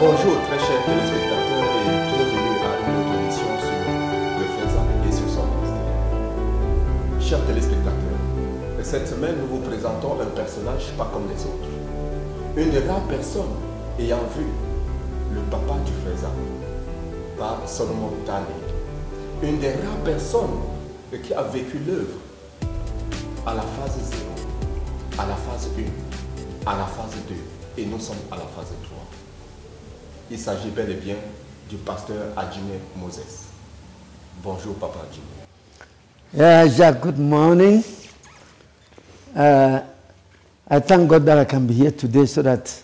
Bonjour très chers téléspectateurs et bienvenue à une autre émission sur le frère et sur son ministère. Chers téléspectateurs, cette semaine nous vous présentons un personnage pas comme les autres. Une des rares personnes ayant vu le papa du frère par Solomon Tane. Une des rares personnes qui a vécu l'œuvre à la phase 0, à la phase 1, à la phase 2 et nous sommes à la phase 3. Il s'agit bel et bien du pasteur Adjime Moses. Bonjour Papa Adjime. Yeah, Jack, good morning. I thank God that I can be here today so that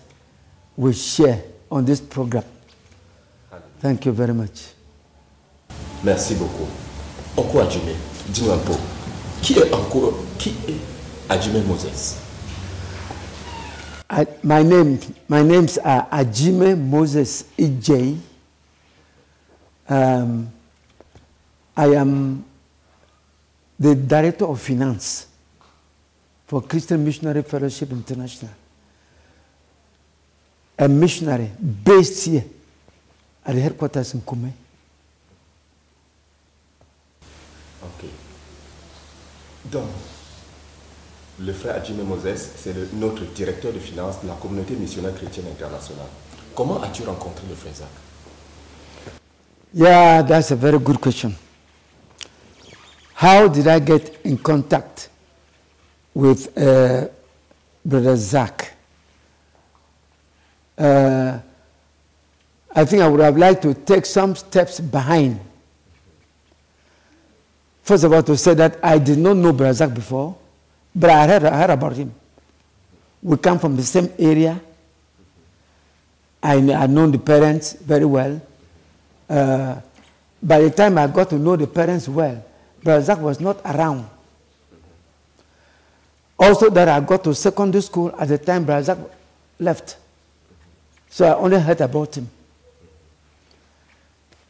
we share on this program. Thank you very much. Merci beaucoup. Encore Adjime, dis-nous un peu, qui est Adjime Moses? My names are Adjime Moses EJ. I am the Director of Finance for Christian Missionary Fellowship International. A missionary based here at the headquarters in Kume. Ok. Donc, le frère Adjime Moses, c'est notre directeur de finances de la communauté missionnaire chrétienne internationale. Comment as-tu rencontré le frère Zach? Yeah, that's a very good question. How did I get in contact with Brother Zach? I think I would have liked to take some steps behind. First of all, to say that I did not know Brother Zach before, but I heard about him. We come from the same area. I know the parents very well. By the time I got to know the parents well, Brother Zach was not around. Also that I got to secondary school at the time Brother Zach left. So I only heard about him.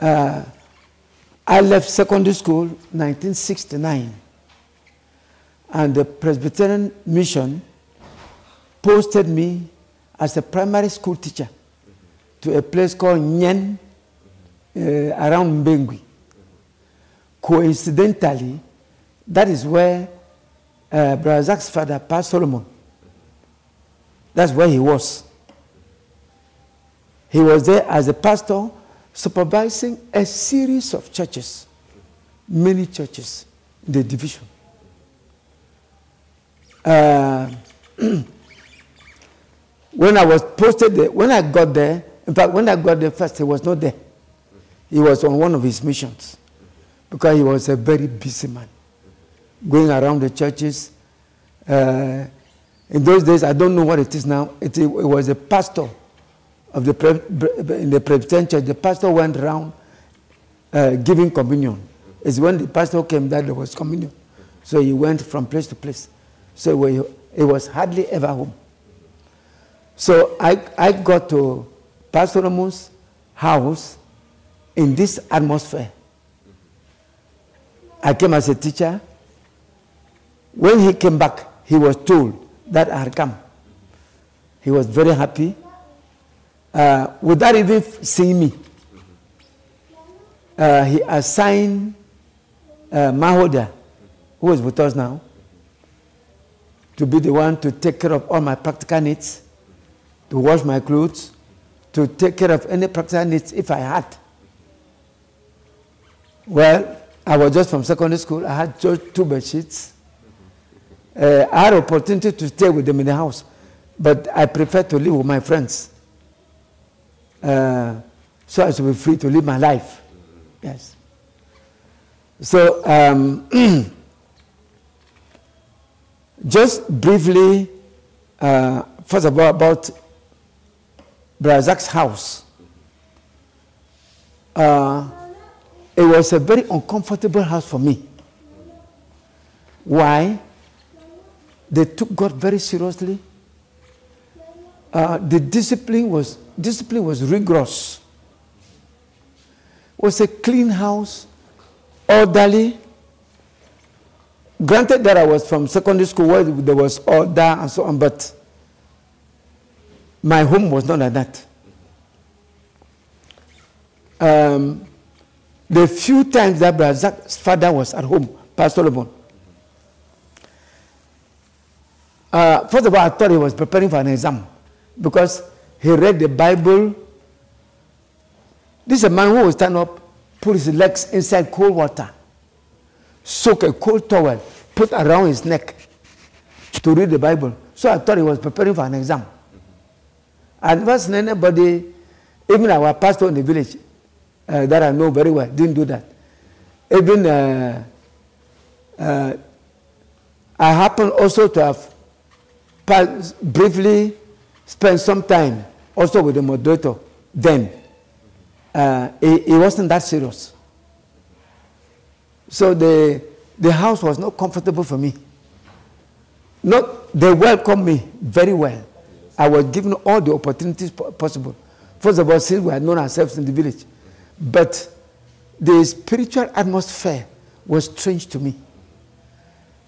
I left secondary school in 1969. And the Presbyterian Mission posted me as a primary school teacher to a place called Nyen around Mbengui. Coincidentally, that is where Brother Zach's father, Pastor Solomon, that's where he was. He was there as a pastor supervising a series of churches, many churches in the division. When I was posted there, when I got there, in fact, when I got there first, he was not there. He was on one of his missions because he was a very busy man, going around the churches. In those days, I don't know what it is now. It was a pastor of in the Presbyterian church. The pastor went around giving communion. It's when the pastor came that there was communion. So he went from place to place. So he was hardly ever home. So I got to Pastor Solomon's house in this atmosphere. I came as a teacher. When he came back, he was told that I had come. He was very happy. Without even seeing me, he assigned Mahoda, who is with us now, to be the one to take care of all my practical needs, to wash my clothes, to take care of any practical needs if I had. Well, I was just from secondary school. I had just 2 bed sheets. I had opportunity to stay with them in the house, but I preferred to live with my friends. So as to be free to live my life. Yes. So, just briefly, first of all, about Brother Zach's house. It was a very uncomfortable house for me. Why? They took God very seriously. The discipline was rigorous. It was a clean house, orderly. Granted that I was from secondary school where there was order and so on, but my home was not like that. the few times that Brother Zach's father was at home, Pastor Solomon, first of all, I thought he was preparing for an exam because he read the Bible. This is a man who will stand up, put his legs inside cold water, soak a cold towel, put around his neck to read the Bible. So I thought he was preparing for an exam. I never seen anybody, even our pastor in the village, that I know very well, didn't do that. Even I happened also to have briefly spent some time also with the moderator then. It wasn't that serious. So the house was not comfortable for me. They welcomed me very well. I was given all the opportunities possible. First of all, since we had known ourselves in the village. But the spiritual atmosphere was strange to me.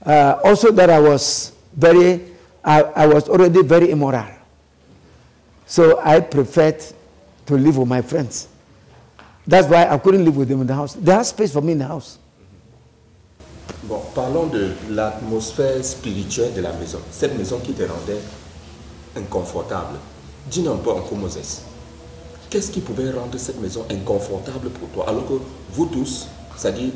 Also that I was already very immoral. So I preferred to live with my friends. That's why I couldn't live with them in the house. They had space for me in the house. Bon, parlons de l'atmosphère spirituelle de la maison. Cette maison qui te rendait inconfortable. Dis-nous un peu en Moses. Qu'est-ce qui pouvait rendre cette maison inconfortable pour toi? Alors que vous tous, c'est-à-dire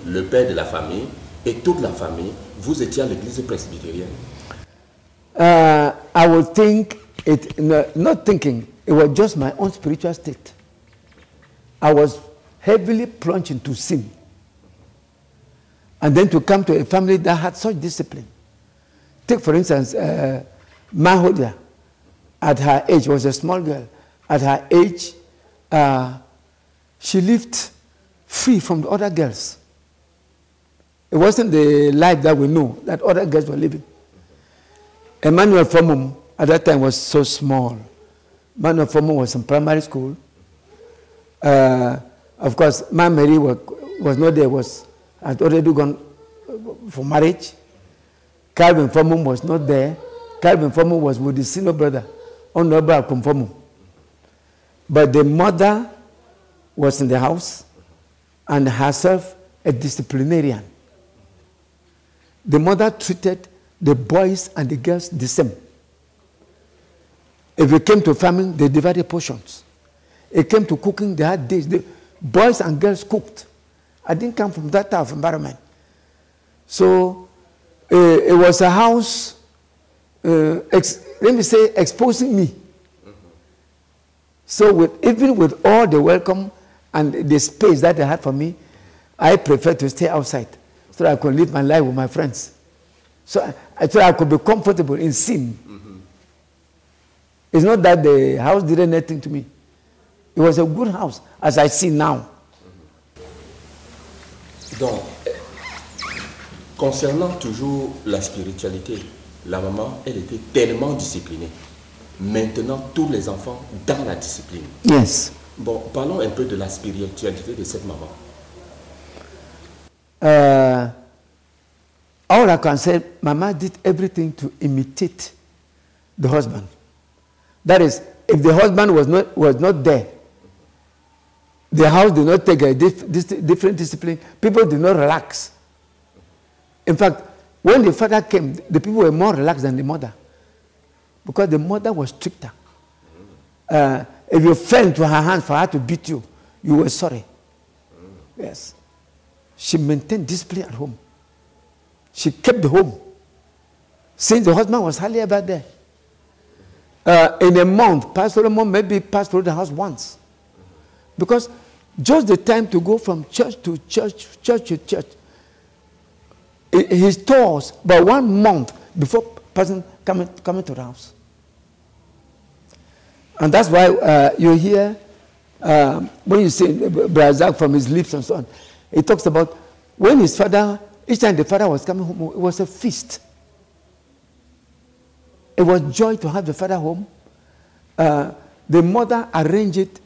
le père de la famille et toute la famille, vous étiez à l'église presbytérienne. I would think, not thinking, it was just my own spiritual state. I was heavily plunged into sin. And then to come to a family that had such discipline. Take, for instance, Mahodia, at her age, was a small girl. At her age, she lived free from the other girls. It wasn't the life that we know that other girls were living. Emmanuel Fomum at that time was so small. Emmanuel Fomum was in primary school. Of course, my Mary was not there, had already gone for marriage. Calvin Fomum was not there. Calvin Fomum was with his senior brother, Honorable Akum Fomum. But the mother was in the house and herself a disciplinarian. The mother treated the boys and the girls the same. If it came to farming, they divided portions. It came to cooking, they had days. The boys and girls cooked. I didn't come from that type of environment. So it was a house, let me say, exposing me. So even with all the welcome and the space that they had for me, I preferred to stay outside so that I could live my life with my friends. So I thought I could be comfortable in sin. It's not that the house did anything to me. It was a good house, as I see now. Donc, concernant toujours la spiritualité, la maman, elle était tellement disciplinée. Maintenant, tous les enfants dans la discipline. Yes. Bon, parlons un peu de la spiritualité de cette maman. All I can say, Mama did everything to imitate the husband. That is, if the husband was not there, the house did not take a different discipline. People did not relax. In fact, when the father came, the people were more relaxed than the mother. Because the mother was stricter. If you fell into her hands for her to beat you, you were sorry. Yes. She maintained discipline at home. She kept the home. Since the husband was hardly ever there. In a month, Pastor Solomon maybe passed through the house once. Because just the time to go from church to church, church to church, he stores about 1 month before person coming to the house. And that's why you hear, when you see Brother Zach from his lips and so on, he talks about when his father, each time the father was coming home, it was a feast. It was joy to have the father home. The mother arranged it,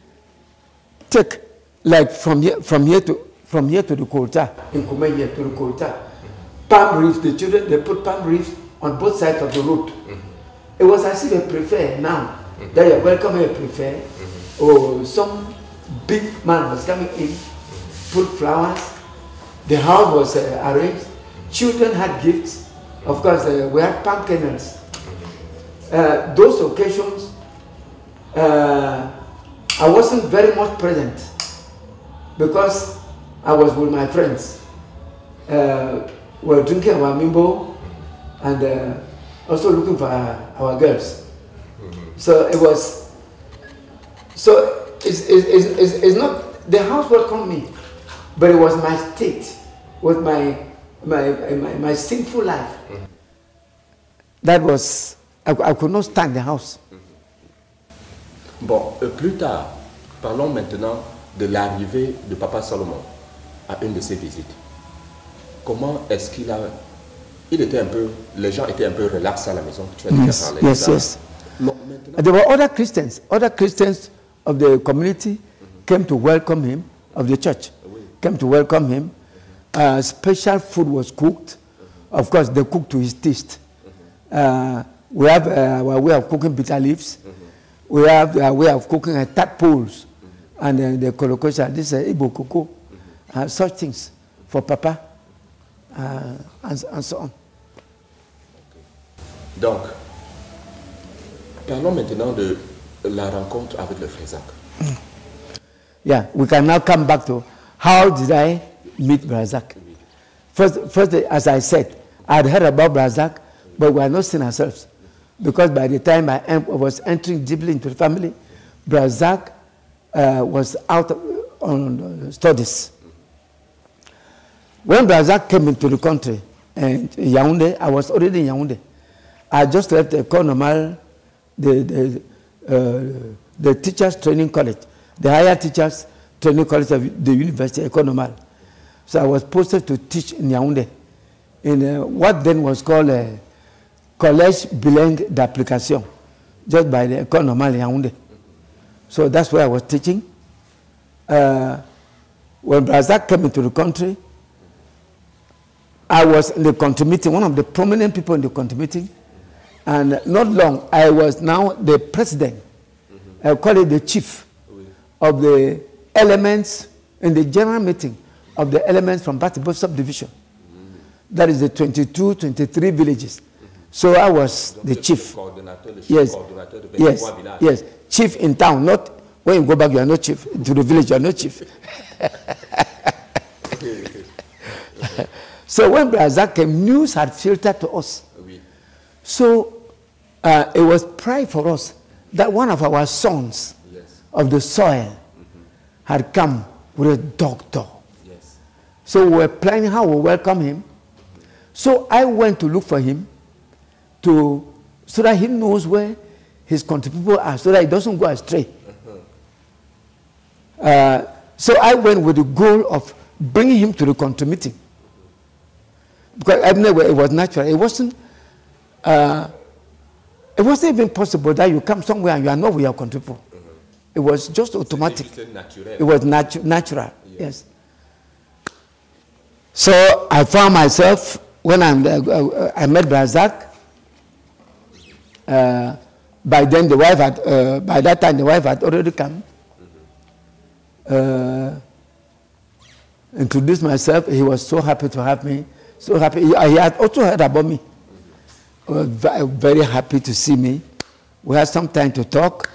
take like from here to the Kolta, in Kume here to the Kolta. Palm reefs, the children, they put palm reefs on both sides of the road. It was as if a prefer now that you're welcome a prefer or some big man was coming in, put flowers. The house was arranged. Children had gifts. Of course, we had palm kernels. Those occasions, I wasn't very much present because I was with my friends. We were drinking our mimbo and also looking for our girls. So it was, so it's not, the house welcomed me, but it was my state, was my sinful life. That was, I could not stand the house. Bon, plus tard, parlons maintenant de l'arrivée de Papa Salomon à une de ses visites. Comment est-ce qu'il a... Il était un peu... Les gens étaient un peu relax à la maison. Tu as déjà parlé de ça. Yes. No, there were other Christians of the community came to welcome him, of the church, came to welcome him. Special food was cooked. Of course, they cooked to his taste. We have our way of cooking bitter leaves. We have a way of cooking tadpoles. And the collocation, this is Igbo cocoa, such things for Papa, and so on. Donc, parlons maintenant de la rencontre avec le frère Zach. Yeah, we can now come back to how did I meet Brother Zach. First, as I said, I had heard about Brother Zach, but we had not seen ourselves. Because by the time I was entering deeply into the family, Brother Zach was out on studies. When Brother Zach came into the country, in Yaoundé, I was already in Yaoundé. I just left École Normale, the teachers training college, the higher teachers training college of the university, École Normale. So I was posted to teach in Yaoundé, in what then was called Collège Bilingue d'Application, just by the École Normale Yaoundé. So that's where I was teaching. When Brother Zach came into the country, I was in the country meeting, one of the prominent people in the country meeting, and not long, I was now the president, I call it the chief of the elements in the general meeting of the elements from Batibo subdivision. That is the 22, 23 villages. So I was the chief. Yes, chief in town, not when you go back, you are not chief. To the village, you are not chief. So when Brother Zach came, news had filtered to us. So it was pride for us that one of our sons of the soil had come with a doctor. So we were planning how we welcome him. So I went to look for him so that he knows where his country people are, so that he doesn't go astray. So I went with the goal of bringing him to the country meeting. Because it was natural. It wasn't even possible that you come somewhere and you are not with your country people. It was just automatic. It was natural. Yes. So I found myself when I met Brother Zach. By then the wife had, by that time the wife had already come. Introduced myself. He was so happy to have me. So happy. He had also heard about me. He was very happy to see me. We had some time to talk.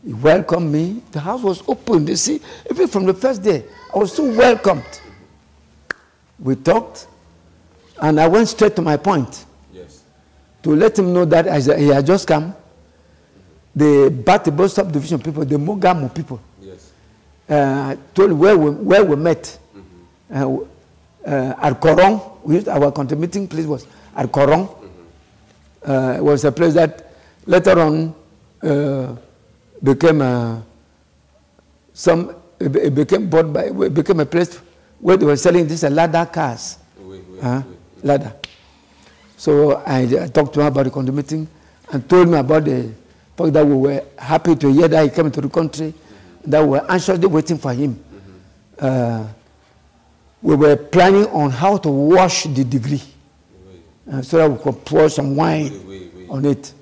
He welcomed me. The house was open. You see, even from the first day, I was so welcomed. We talked, and I went straight to my point. Yes. To let him know that as he had just come, the Batibo subdivision people, the Mogamu people, told where we met. At Korong, our country meeting place was at Korong. It was a place that later on became became a place where they were selling these ladder cars. Ladder. So I talked to him about the country meeting and told me about the fact that we were happy to hear that he came to the country, that we were anxiously waiting for him. We were planning on how to wash the degree so that we could pour some wine on it.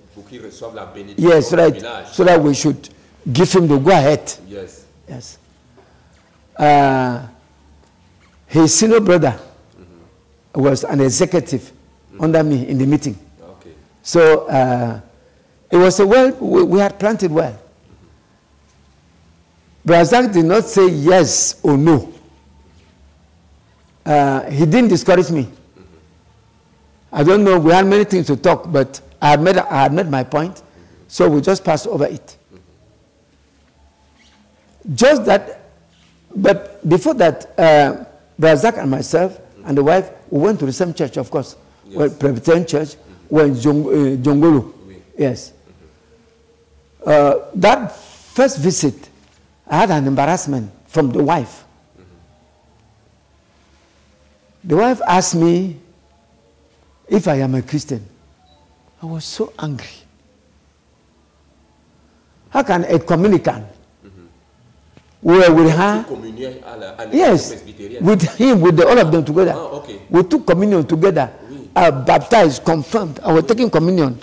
Yes, right. So that we should give him the go ahead. Yes. His senior brother was an executive under me in the meeting. Okay. So it was a well, we had planted well. Brazak did not say yes or no. He didn't discourage me. I don't know, we had many things to talk, but I had made my point, so we just passed over it. Just that, but before that, Brazak and myself and the wife, we went to the same church, of course. Yes. Well, Presbyterian church, went Jongolo. Yes. That first visit, I had an embarrassment from the wife. The wife asked me if I am a Christian. I was so angry. How can a communicant were with her? Yes, with him, with all of them together. Okay. We took communion together. Oui. Baptized, confirmed. I was taking communion.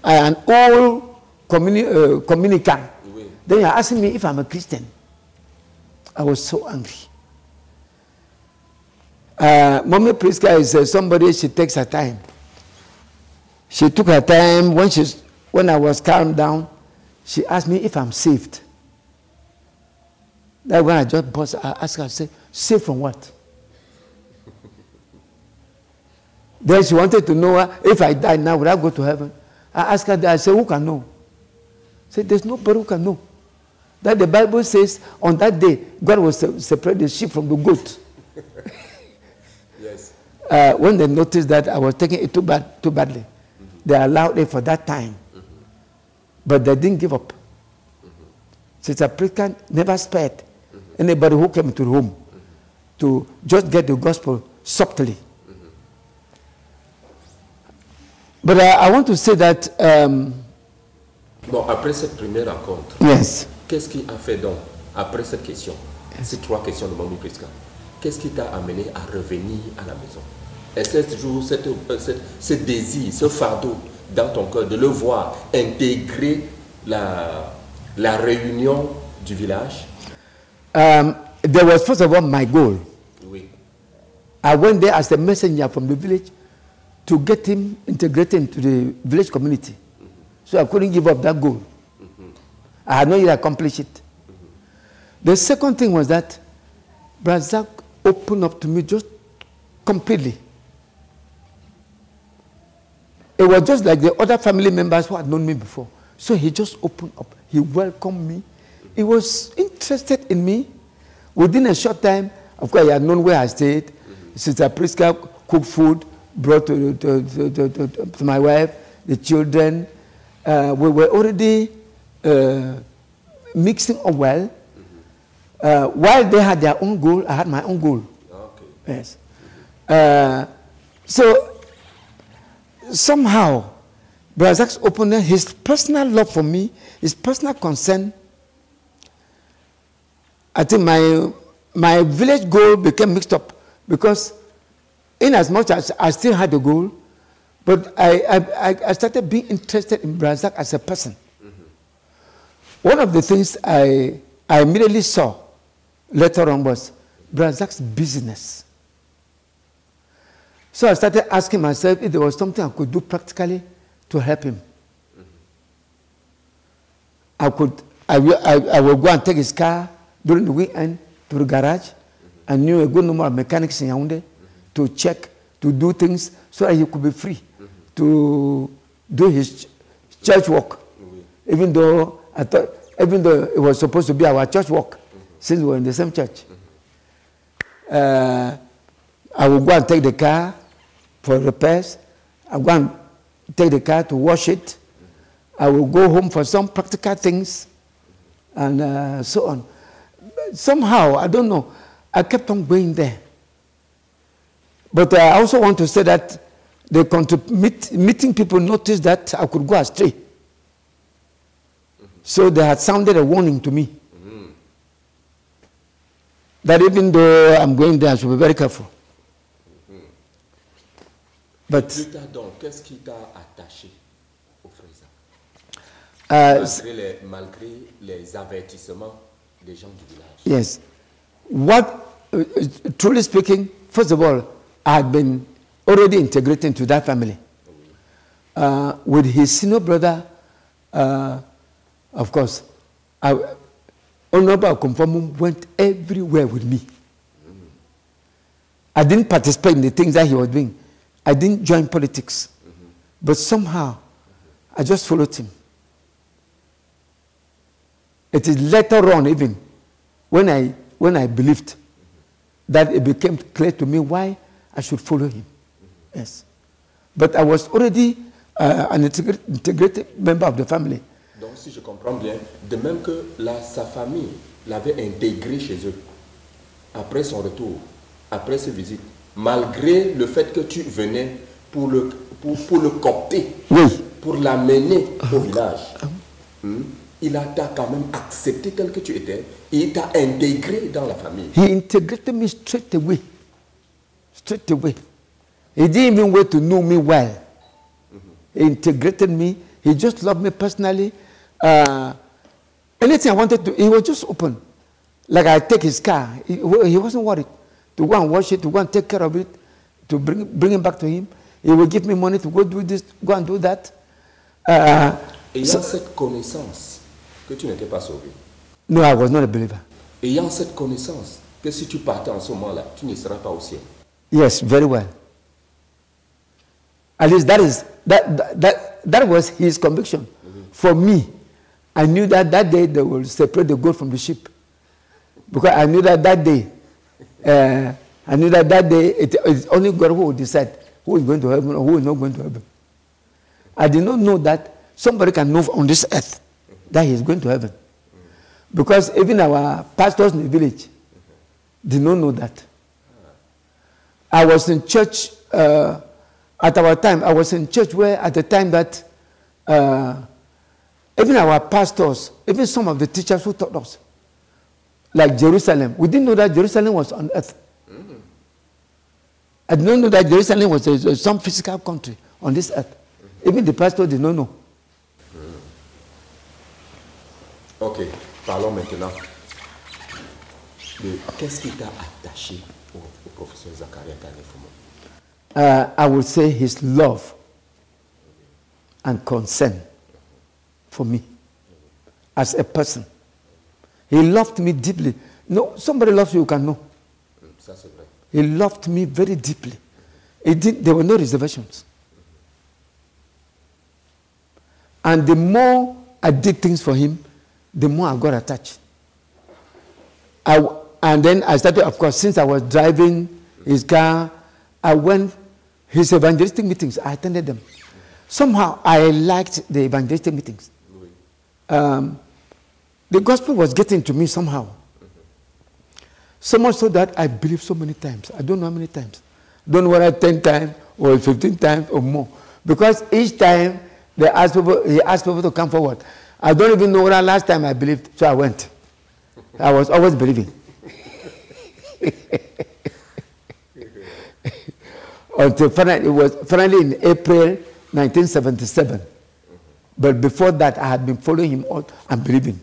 An old communicant. Oui. Then you're asking me if I'm a Christian. I was so angry. Mommy Priska is somebody, she takes her time. She took her time. When I was calmed down, she asked me if I'm saved. That when I just bust, I asked her, I said, saved from what? Then she wanted to know if I die now, would I go to heaven? I asked her that. I said, who can know? I said, there's nobody who can know. That the Bible says on that day, God will separate the sheep from the goat. Yes. When they noticed that I was taking it too badly, they allowed it for that time. But they didn't give up. Sister Priska never spared anybody who came to the home to just get the gospel subtly. But I want to say that... Bon, après cette première rencontre, yes. Qu'est-ce qui a fait donc, après cette question, ces trois questions de Mommy Priska, qu'est-ce qui t'a amené à revenir à la maison? Est-ce toujours ce désir, ce fardeau dans ton cœur de le voir intégrer la réunion du village? There was first of all my goal. Oui. I went there as a messenger from the village to get him integrated into the village community. So I couldn't give up that goal. I had not yet accomplished it. The second thing was that Brazak opened up to me just completely. It was just like the other family members who had known me before. So he just opened up. He welcomed me. He was interested in me. Within a short time, of course, he had known where I stayed. Sister Priska cooked food, brought to my wife, the children. We were already mixing up well. While they had their own goal, I had my own goal. Okay. Yes. So somehow, Brazak's openness, his personal love for me, his personal concern, I think my village goal became mixed up because in as much as I still had the goal, but I started being interested in Brazak as a person. One of the things I immediately saw later on was Brazak's business. So I started asking myself if there was something I could do practically to help him. I will go and take his car during the weekend to the garage. I knew a good number of mechanics in Yaoundé to check, to do things so that he could be free to do his church work. Even though it was supposed to be our church work, since we were in the same church. I will go and take the car for repairs. I will go and take the car to wash it. I will go home for some practical things and so on. Somehow, I don't know, I kept on going there. But I also want to say that meeting people noticed that I could go astray. So they had sounded a warning to me. That even though I'm going there, I should be very careful. But donc, qu'est-ce qui t'a attaché au frère? Malgré les avertissements des gens du village. Yes. truly speaking, first of all, I had been already integrated into that family. With his senior brother, of course, Honorable Conformum went everywhere with me. I didn't participate in the things that he was doing. I didn't join politics. But somehow, I just followed him. It is later on even, when I believed, that it became clear to me why I should follow him. Yes. But I was already an integrated member of the family. Donc, si je comprends bien, de même que sa famille l'avait intégré chez eux, après son retour, après ses visites, malgré le fait que tu venais pour le coopter, oui, pour l'amener au village, il t'a quand même accepté tel que tu étais, et il t'a intégré dans la famille. He integrated me straight away. Straight away. He didn't even wait to know me well. He integrated me. He just loved me personally. Anything I wanted to, he was just open. Like I take his car. He wasn't worried to go and wash it, to go and take care of it, to bring it back to him. He will give me money to go do this, go and do that. Ayant cette connaissance que tu n'étais pas sauvé. No, I was not a believer. Ayant cette connaissance que si tu partais en ce moment-là, tu ne seras pas au ciel. Yes, very well. At least that was his conviction. For me, I knew that day they will separate the goat from the sheep. Because I knew that day, it's only God who will decide who is going to heaven or who is not going to heaven. I did not know that somebody can know on this earth that he is going to heaven. Because even our pastors in the village did not know that. I was in church, at our time, I was in church where at the time that even our pastors, even some of the teachers who taught us, like Jerusalem, we didn't know that Jerusalem was on earth. I didn't know that Jerusalem was some physical country on this earth. Even the pastor did not know. Ok, parlons maintenant de qu'est-ce qui t'a attaché au professeur Zachariah Kanefumo. I would say his love and concern for me as a person. He loved me deeply. No, somebody loves you can know. Ça, c'est vrai. He loved me very deeply. There were no reservations. And the more I did things for him, the more I got attached. And then I started, of course, since I was driving his car, I went his evangelistic meetings. I attended them. Somehow I liked the evangelistic meetings. The gospel was getting to me somehow. So much so that I believed so many times. I don't know how many times. Don't know whether 10 times or 15 times or more. Because each time he asked people to come forward. I don't even know whether last time I believed, so I went. I was always believing. Until finally in April 1977. But before that, I had been following him out and believing.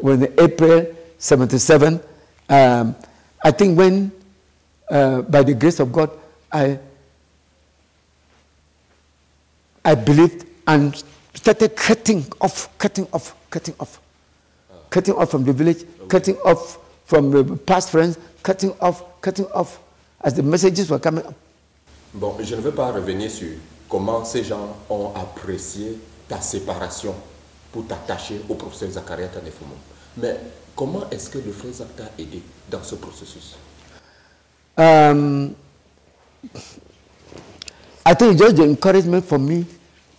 When in April 77, I think when, by the grace of God, I believed and started cutting off from the village, cutting off from the past friends, cutting off as the messages were coming up. Bon, je ne veux pas revenir sur comment ces gens ont apprécié ta séparation pour t'attacher au professeur Zachariah Kanefumo. Mais comment est-ce que le frère Zach t'a aidé dans ce processus? I think it's just the encouragement for me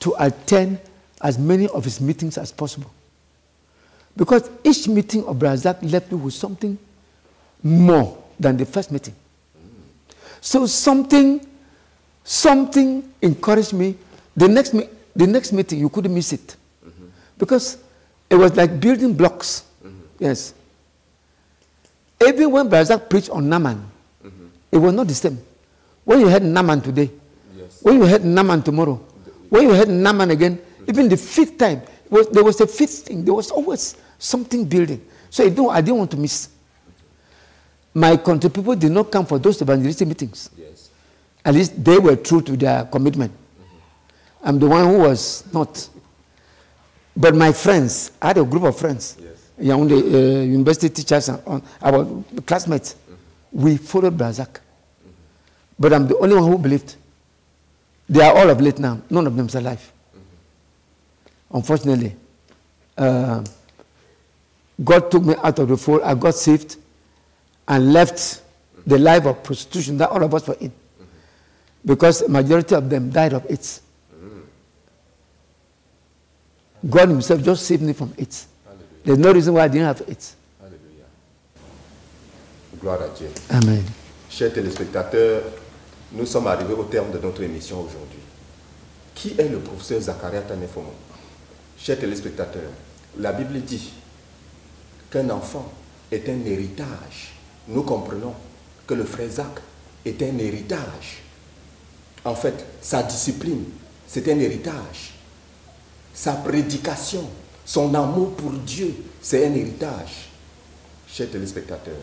to attend as many of his meetings as possible. Because each meeting of Brother Zach left me with something more than the first meeting. So something encouraged me. The next meeting, you couldn't miss it. Because it was like building blocks. Yes. Even when Brother Zach preached on Naaman, it was not the same. When you heard Naaman today, when you heard Naaman tomorrow, when you heard Naaman again, even the fifth time, there was a fifth thing. There was always something building. So I didn't want to miss. my country people did not come for those evangelistic meetings. Yes. At least they were true to their commitment. I'm the one who was not. But my friends, I had a group of friends, young university teachers and our classmates. We followed Brazak. But I'm the only one who believed. They are all of late now. None of them is alive. Unfortunately, God took me out of the fold. I got saved and left the life of prostitution that all of us were in. Because the majority of them died of AIDS. God himself just saved me from AIDS. Hallelujah. There's no reason why I didn't have AIDS. Alléluia. Gloire à Dieu. Amen. Chers téléspectateurs, nous sommes arrivés au terme de notre émission aujourd'hui. Qui est le professeur Zachariah Tanefomo? Chers téléspectateurs, la Bible dit qu'un enfant est un héritage. Nous comprenons que le frère Zach est un héritage. En fait, sa discipline, c'est un héritage. Sa prédication, son amour pour Dieu, c'est un héritage. Chers téléspectateurs,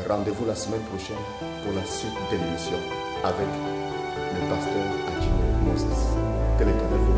rendez-vous la semaine prochaine pour la suite de l'émission avec le pasteur Adjino Moses. Que l'Éternel vous